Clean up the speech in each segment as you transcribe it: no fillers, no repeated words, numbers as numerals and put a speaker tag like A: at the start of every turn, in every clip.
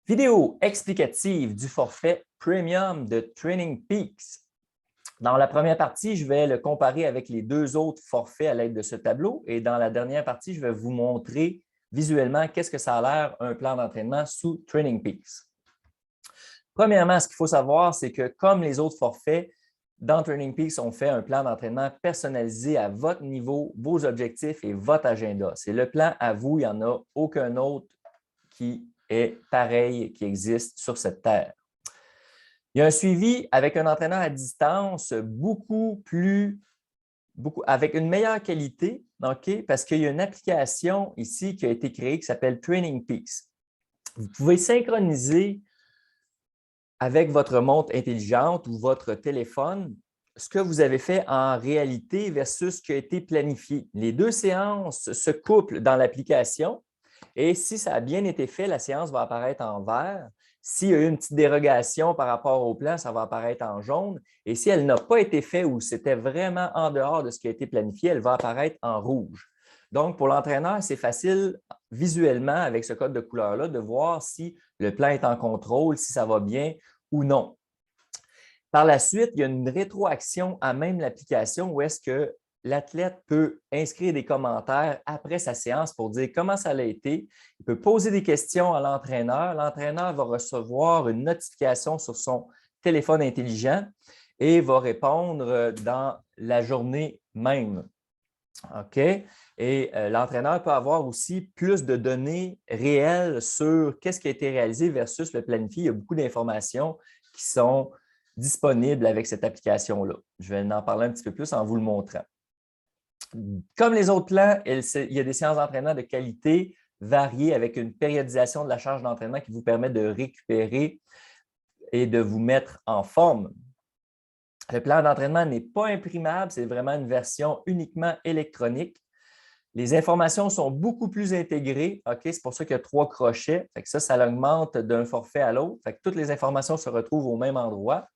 A: Vidéo explicative du forfait Premium de Training Peaks. Dans la première partie, je vais le comparer avec les deux autres forfaits à l'aide de ce tableau et dans la dernière partie, je vais vous montrer visuellement qu'est-ce que ça a l'air un plan d'entraînement sous Training Peaks. Premièrement, ce qu'il faut savoir, c'est que comme les autres forfaits, dans Training Peaks, on fait un plan d'entraînement personnalisé à votre niveau, vos objectifs et votre agenda. C'est le plan à vous, il n'y en a aucun autre qui est pareil, qui existe sur cette terre. Il y a un suivi avec un entraîneur à distance avec une meilleure qualité, okay, parce qu'il y a une application ici qui a été créée qui s'appelle Training Peaks. Vous pouvez synchroniser avec votre montre intelligente ou votre téléphone ce que vous avez fait en réalité versus ce qui a été planifié. Les deux séances se couplent dans l'application et si ça a bien été fait, la séance va apparaître en vert. S'il y a eu une petite dérogation par rapport au plan, ça va apparaître en jaune. Et si elle n'a pas été faite ou c'était vraiment en dehors de ce qui a été planifié, elle va apparaître en rouge. Donc, pour l'entraîneur, c'est facile visuellement avec ce code de couleur-là de voir si le plan est en contrôle, si ça va bien ou non. Par la suite, il y a une rétroaction à même l'application où est-ce que l'athlète peut inscrire des commentaires après sa séance pour dire comment ça a été. Il peut poser des questions à l'entraîneur. L'entraîneur va recevoir une notification sur son téléphone intelligent et va répondre dans la journée même. OK? Et l'entraîneur peut avoir aussi plus de données réelles sur qu'est-ce qui a été réalisé versus le planifié. Il y a beaucoup d'informations qui sont disponibles avec cette application-là. Je vais en parler un petit peu plus en vous le montrant. Comme les autres plans, il y a des séances d'entraînement de qualité variées avec une périodisation de la charge d'entraînement qui vous permet de récupérer et de vous mettre en forme. Le plan d'entraînement n'est pas imprimable, c'est vraiment une version uniquement électronique. Les informations sont beaucoup plus intégrées. C'est pour ça qu'il y a 3 crochets. Ça l'augmente d'un forfait à l'autre. Toutes les informations se retrouvent au même endroit.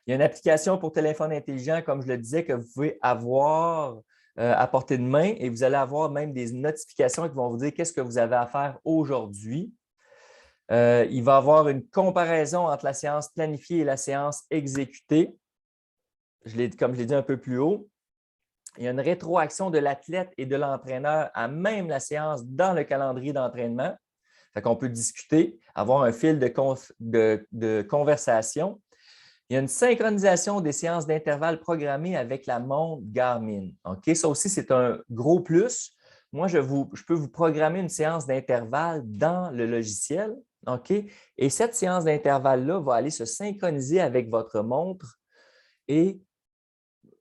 A: Il y a une application pour téléphone intelligent, comme je le disais, que vous pouvez avoir à portée de main et vous allez avoir même des notifications qui vont vous dire qu'est-ce que vous avez à faire aujourd'hui. Il va y avoir une comparaison entre la séance planifiée et la séance exécutée. Comme je l'ai dit un peu plus haut. Il y a une rétroaction de l'athlète et de l'entraîneur à même la séance dans le calendrier d'entraînement. On peut discuter, avoir un fil de conversation. Il y a une synchronisation des séances d'intervalle programmées avec la montre Garmin. Okay? Ça aussi, c'est un gros plus. Moi, je peux vous programmer une séance d'intervalle dans le logiciel. Okay? Et cette séance d'intervalle-là va aller se synchroniser avec votre montre et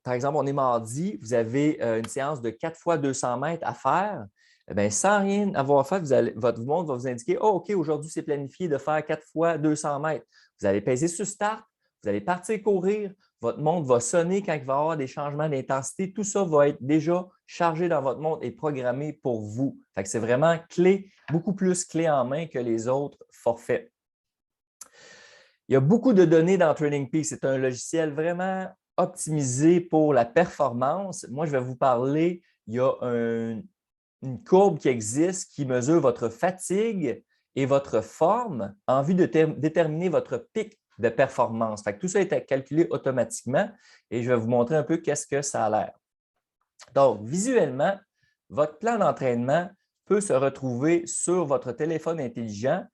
A: par exemple, on est mardi, vous avez une séance de 4 fois 200 mètres à faire. Bien, sans rien avoir fait, votre montre va vous indiquer « Oh, OK, aujourd'hui, c'est planifié de faire 4 fois 200 mètres. » Vous allez peser sur Start, vous allez partir courir, votre montre va sonner quand il va y avoir des changements d'intensité. Tout ça va être déjà chargé dans votre montre et programmé pour vous. C'est vraiment clé, beaucoup plus clé en main que les autres forfaits. Il y a beaucoup de données dans Training Peaks. C'est un logiciel vraiment optimisé pour la performance. Moi, je vais vous parler, il y a une courbe qui existe qui mesure votre fatigue et votre forme en vue de déterminer votre pic de performance. Tout ça est calculé automatiquement et je vais vous montrer un peu qu'est-ce que ça a l'air. Donc, visuellement, votre plan d'entraînement peut se retrouver sur votre téléphone intelligent.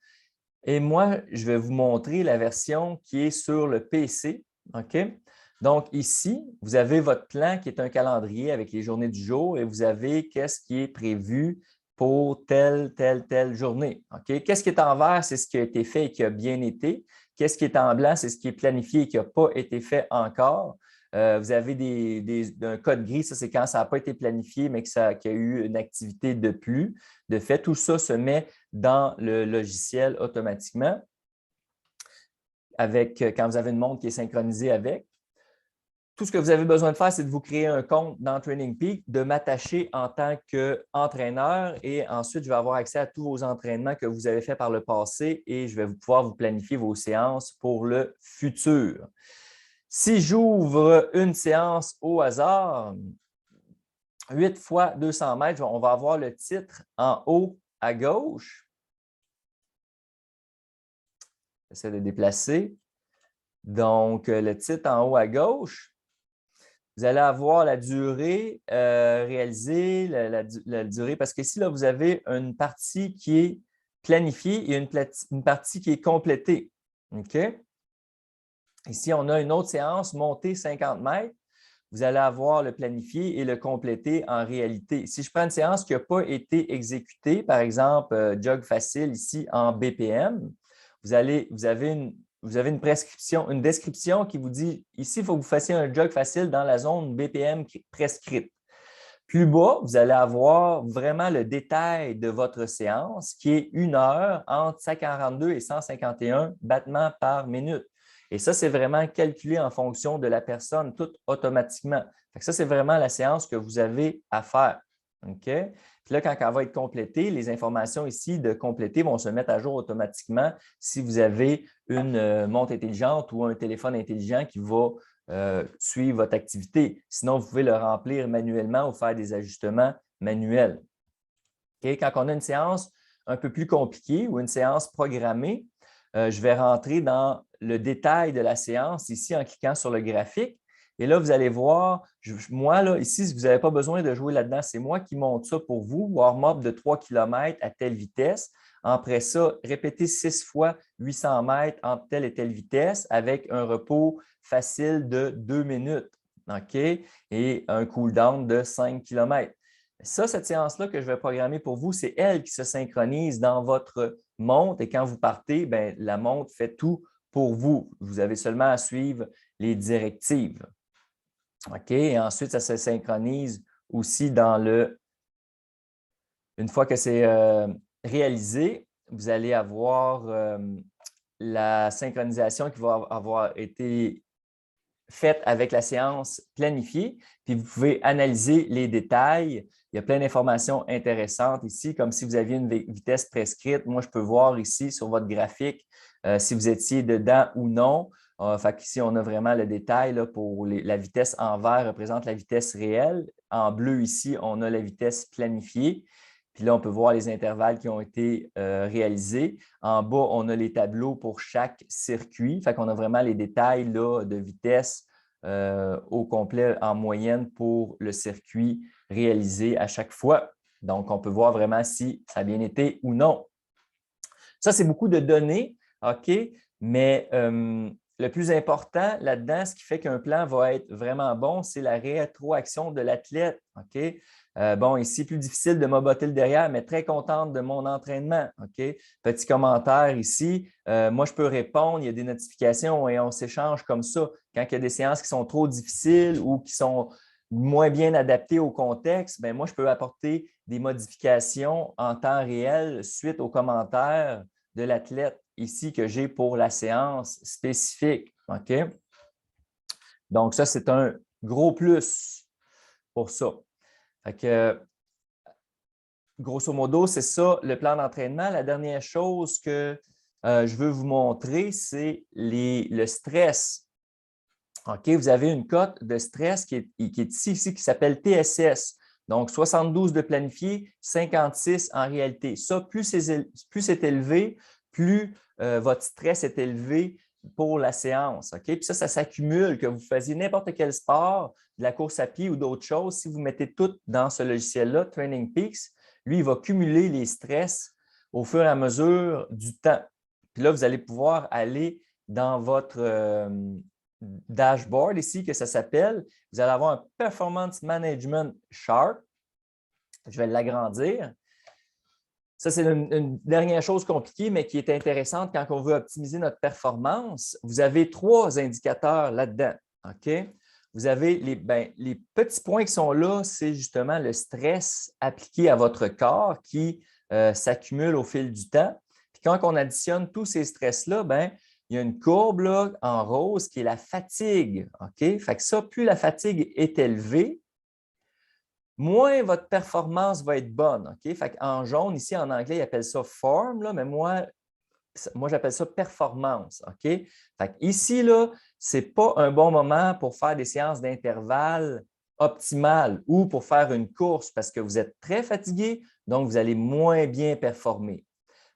A: Et moi, je vais vous montrer la version qui est sur le PC. Okay? Donc, ici, vous avez votre plan qui est un calendrier avec les journées du jour et vous avez qu'est-ce qui est prévu pour telle journée. Okay? Qu'est-ce qui est en vert, c'est ce qui a été fait et qui a bien été. Qu'est-ce qui est en blanc, c'est ce qui est planifié et qui n'a pas été fait encore. Vous avez un code gris, ça c'est quand ça n'a pas été planifié, mais qu'il y a eu une activité de plus. De fait, tout ça se met dans le logiciel automatiquement quand vous avez une montre qui est synchronisée avec. Tout ce que vous avez besoin de faire, c'est de vous créer un compte dans Training Peaks, de m'attacher en tant qu'entraîneur et ensuite, je vais avoir accès à tous vos entraînements que vous avez faits par le passé et je vais pouvoir vous planifier vos séances pour le futur. Si j'ouvre une séance au hasard, 8 fois 200 mètres, on va avoir le titre en haut à gauche. J'essaie de déplacer. Donc, le titre en haut à gauche, vous allez avoir la durée réalisée, la durée, parce qu'ici, là, vous avez une partie qui est planifiée et une partie qui est complétée. OK? Ici, on a une autre séance, montée 50 mètres. Vous allez avoir le planifié et le complété en réalité. Si je prends une séance qui n'a pas été exécutée, par exemple, jog facile ici en BPM, vous avez une prescription, une description qui vous dit ici, il faut que vous fassiez un jog facile dans la zone BPM prescrite. Plus bas, vous allez avoir vraiment le détail de votre séance qui est 1 heure entre 142 et 151 battements par minute. Et ça, c'est vraiment calculé en fonction de la personne, tout automatiquement. Ça, c'est vraiment la séance que vous avez à faire. OK? Puis là, quand elle va être complétée, les informations ici de compléter vont se mettre à jour automatiquement si vous avez une montre intelligente ou un téléphone intelligent qui va suivre votre activité. Sinon, vous pouvez le remplir manuellement ou faire des ajustements manuels. Okay? Quand on a une séance un peu plus compliquée ou une séance programmée, je vais rentrer dans le détail de la séance ici en cliquant sur le graphique. Et là, vous allez voir, moi, là, ici, vous n'avez pas besoin de jouer là-dedans. C'est moi qui monte ça pour vous. Warm-up de 3 km à telle vitesse. Après ça, répétez 6 fois 800 mètres entre telle et telle vitesse avec un repos facile de 2 minutes. OK? Et un cool-down de 5 km. Ça, cette séance-là que je vais programmer pour vous, c'est elle qui se synchronise dans votre montre et quand vous partez, bien, la montre fait tout pour vous. Vous avez seulement à suivre les directives. OK? Et ensuite, ça se synchronise aussi dans le… Une fois que c'est réalisé, vous allez avoir la synchronisation qui va avoir été faite avec la séance planifiée, puis vous pouvez analyser les détails. Il y a plein d'informations intéressantes ici, comme si vous aviez une vitesse prescrite. Moi, je peux voir ici sur votre graphique si vous étiez dedans ou non. Ici, on a vraiment le détail là, pour la vitesse en vert représente la vitesse réelle. En bleu, ici, on a la vitesse planifiée. Puis là, on peut voir les intervalles qui ont été réalisés. En bas, on a les tableaux pour chaque circuit. Fait qu'on a vraiment les détails là, de vitesse au complet en moyenne pour le circuit réalisé à chaque fois. Donc, on peut voir vraiment si ça a bien été ou non. Ça, c'est beaucoup de données, OK, mais le plus important là-dedans, ce qui fait qu'un plan va être vraiment bon, c'est la rétroaction de l'athlète, OK? Bon, ici, plus difficile de m'abotter le derrière, mais très contente de mon entraînement, OK? Petit commentaire ici. Moi, je peux répondre, il y a des notifications et on s'échange comme ça. Quand il y a des séances qui sont trop difficiles ou qui sont moins bien adaptées au contexte, bien, moi, je peux apporter des modifications en temps réel suite aux commentaires de l'athlète ici que j'ai pour la séance spécifique. OK? Donc, ça, c'est un gros plus pour ça. Fait que, grosso modo, c'est ça le plan d'entraînement. La dernière chose que je veux vous montrer, c'est le stress. OK, vous avez une cote de stress qui est ici, qui s'appelle TSS. Donc, 72 de planifié, 56 en réalité. Ça, plus c'est élevé, plus votre stress est élevé pour la séance. OK? Puis ça s'accumule, que vous fassiez n'importe quel sport, de la course à pied ou d'autres choses. Si vous mettez tout dans ce logiciel-là, Training Peaks, lui, il va cumuler les stress au fur et à mesure du temps. Puis là, vous allez pouvoir aller dans votre dashboard ici, que ça s'appelle. Vous allez avoir un Performance Management Chart. Je vais l'agrandir. Ça, c'est une dernière chose compliquée, mais qui est intéressante quand on veut optimiser notre performance. Vous avez 3 indicateurs là-dedans. OK? Vous avez les petits points qui sont là, c'est justement le stress appliqué à votre corps qui s'accumule au fil du temps. Puis quand on additionne tous ces stress-là, il y a une courbe là, en rose qui est la fatigue. OK? Fait que ça, plus la fatigue est élevée, moins votre performance va être bonne. OK? Fait en jaune, ici en anglais, ils appellent ça form, là, mais moi j'appelle ça performance. OK? Fait ici, ce n'est pas un bon moment pour faire des séances d'intervalle optimales ou pour faire une course parce que vous êtes très fatigué, donc vous allez moins bien performer.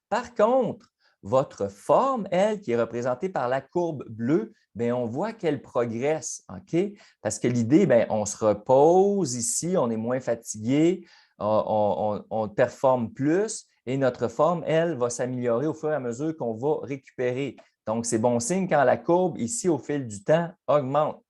A: Par contre, votre forme, elle, qui est représentée par la courbe bleue, bien, on voit qu'elle progresse, OK? Parce que l'idée, bien, on se repose ici, on est moins fatigué, on performe plus et notre forme, elle, va s'améliorer au fur et à mesure qu'on va récupérer. Donc, c'est bon signe quand la courbe, ici, au fil du temps, augmente.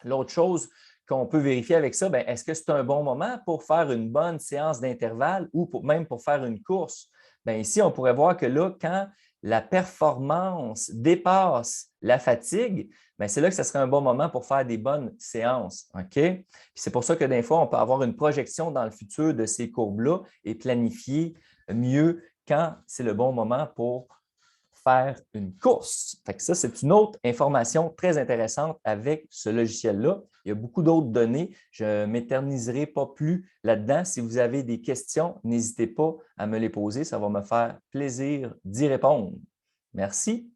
A: L'autre chose qu'on peut vérifier avec ça, bien, est-ce que c'est un bon moment pour faire une bonne séance d'intervalle ou même pour faire une course? Bien, ici, on pourrait voir que là, quand la performance dépasse la fatigue, bien, c'est là que ce serait un bon moment pour faire des bonnes séances. OK? Puis c'est pour ça que des fois, on peut avoir une projection dans le futur de ces courbes-là et planifier mieux quand c'est le bon moment pour faire une course. Fait que ça, c'est une autre information très intéressante avec ce logiciel-là. Il y a beaucoup d'autres données. Je ne m'éterniserai pas plus là-dedans. Si vous avez des questions, n'hésitez pas à me les poser. Ça va me faire plaisir d'y répondre. Merci.